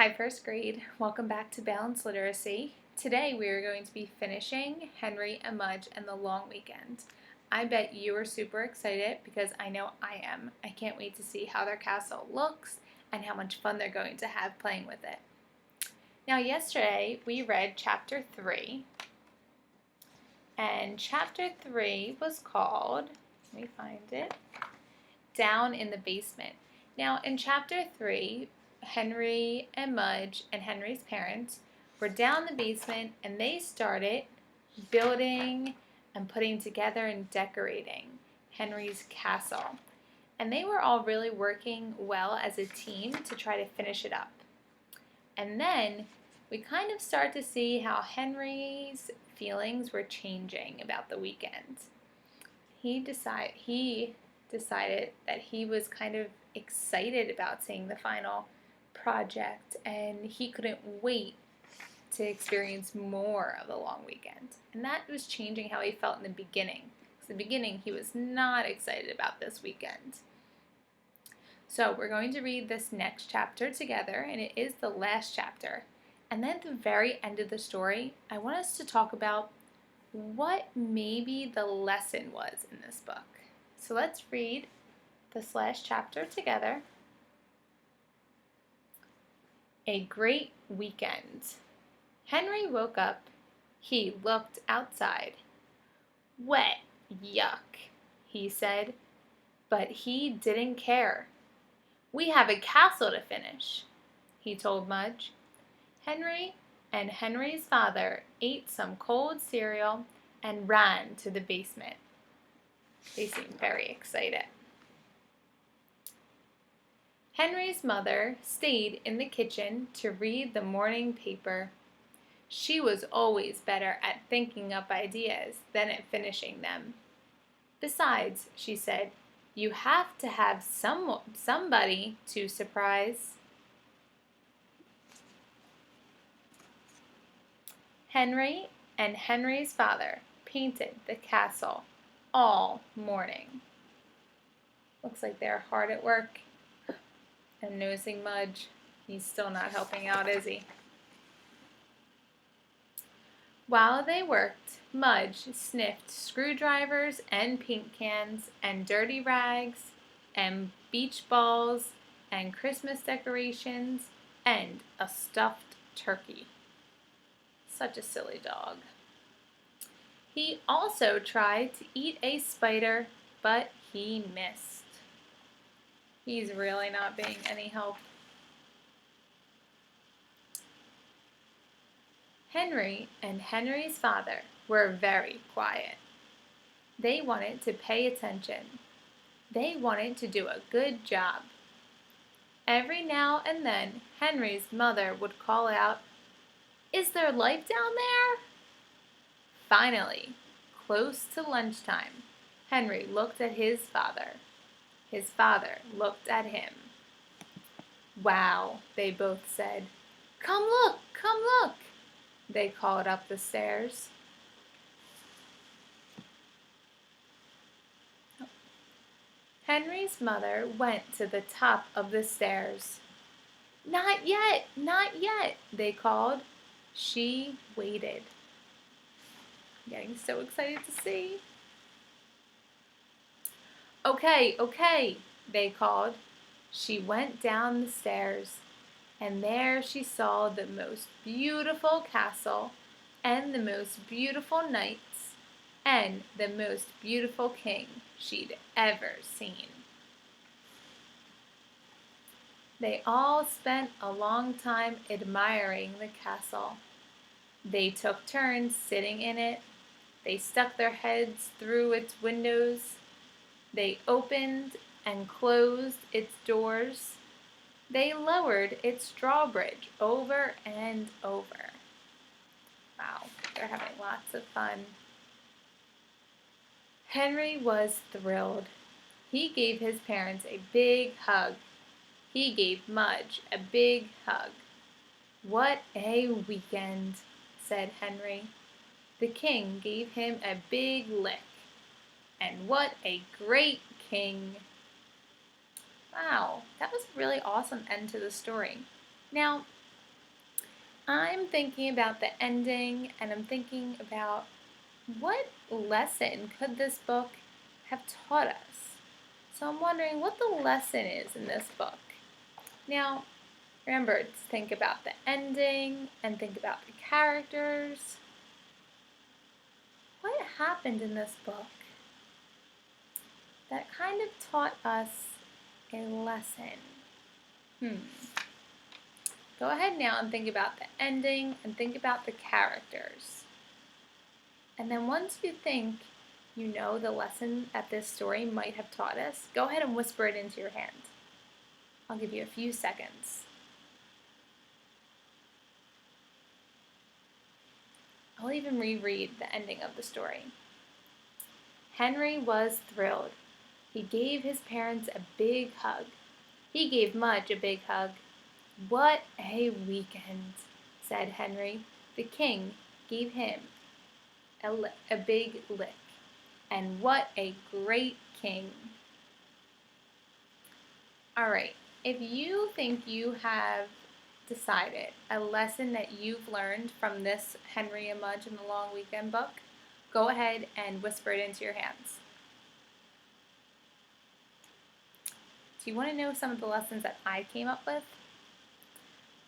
Hi, first grade. Welcome back to Balanced Literacy. Today we are going to be finishing Henry and Mudge and the Long Weekend. I bet you are super excited because I know I am. I can't wait to see how their castle looks and how much fun they're going to have playing with it. Now, yesterday we read chapter 3, and chapter 3 was called, let me find it, Down in the Basement. Now, in chapter 3, Henry and Mudge and Henry's parents were down in the basement and they started building and putting together and decorating Henry's castle. And they were all really working well as a team to try to finish it up. And then we kind of start to see how Henry's feelings were changing about the weekend. He decided that he was kind of excited about seeing the final project, and he couldn't wait to experience more of the long weekend. And that was changing how he felt in the beginning. Because in the beginning, he was not excited about this weekend. So we're going to read this next chapter together, and it is the last chapter. And then at the very end of the story, I want us to talk about what maybe the lesson was in this book. So let's read this last chapter together. A great weekend. Henry woke up. He looked outside. Wet, yuck, he said, but he didn't care. We have a castle to finish, he told Mudge. Henry and Henry's father ate some cold cereal and ran to the basement. They seemed very excited. Henry's mother stayed in the kitchen to read the morning paper. She was always better at thinking up ideas than at finishing them. Besides, she said, you have to have somebody to surprise. Henry and Henry's father painted the castle all morning. Looks like they're hard at work. I'm noticing Mudge. He's still not helping out, is he? While they worked, Mudge sniffed screwdrivers and paint cans and dirty rags and beach balls and Christmas decorations and a stuffed turkey. Such a silly dog. He also tried to eat a spider, but he missed. He's really not being any help. Henry and Henry's father were very quiet. They wanted to pay attention. They wanted to do a good job. Every now and then, Henry's mother would call out, "Is there life down there?" Finally, close to lunchtime, Henry looked at his father. His father looked at him. "Wow," they both said. "Come look, come look," they called up the stairs. Henry's mother went to the top of the stairs. "Not yet, not yet," they called. She waited. I'm getting so excited to see. "Okay, okay," they called. She went down the stairs, and there she saw the most beautiful castle, and the most beautiful knights, and the most beautiful king she'd ever seen. They all spent a long time admiring the castle. They took turns sitting in it. They stuck their heads through its windows. They opened and closed its doors. They lowered its drawbridge over and over. Wow, they're having lots of fun. Henry was thrilled. He gave his parents a big hug. He gave Mudge a big hug. "What a weekend," said Henry. The king gave him a big lick. "And what a great king." Wow, that was a really awesome end to the story. Now, I'm thinking about the ending, and I'm thinking about what lesson could this book have taught us? So I'm wondering what the lesson is in this book. Now, remember to think about the ending and think about the characters. What happened in this book that kind of taught us a lesson? Go ahead now and think about the ending and think about the characters. And then once you think you know the lesson that this story might have taught us, go ahead and whisper it into your hand. I'll give you a few seconds. I'll even reread the ending of the story. Henry was thrilled. He gave his parents a big hug. He gave Mudge a big hug. "What a weekend," said Henry. The king gave him a big lick. And what a great king. All right, if you think you have decided a lesson that you've learned from this Henry and Mudge and the Long Weekend book, go ahead and whisper it into your hands. Do you want to know some of the lessons that I came up with?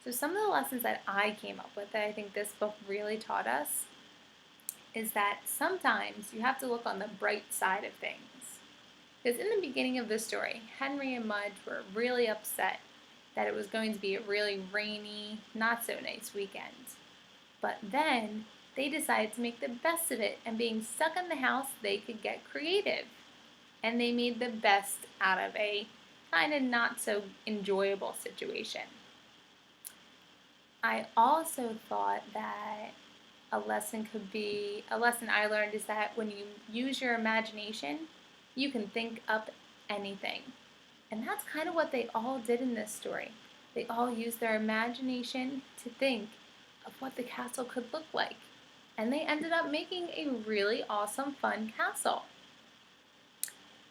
So some of the lessons that I came up with that I think this book really taught us is that sometimes you have to look on the bright side of things. Because in the beginning of the story, Henry and Mudge were really upset that it was going to be a really rainy, not so nice weekend. But then they decided to make the best of it, and being stuck in the house, they could get creative. And they made the best out of a kind of not so enjoyable situation. I also thought that a lesson I learned is that when you use your imagination, you can think up anything. And that's kind of what they all did in this story. They all used their imagination to think of what the castle could look like. And they ended up making a really awesome, fun castle.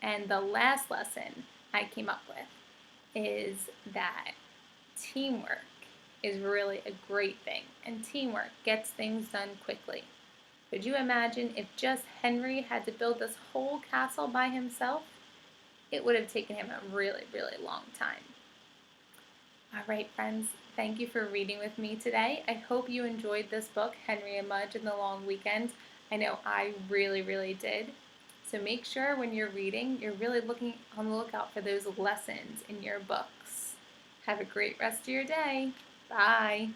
And the last lesson I came up with is that teamwork is really a great thing, and teamwork gets things done quickly. Could you imagine if just Henry had to build this whole castle by himself? It would have taken him a really, really long time. All right, friends, thank you for reading with me today. I hope you enjoyed this book, Henry and Mudge and the Long Weekend. I know I really, really did. So make sure when you're reading, you're really looking on the lookout for those lessons in your books. Have a great rest of your day. Bye.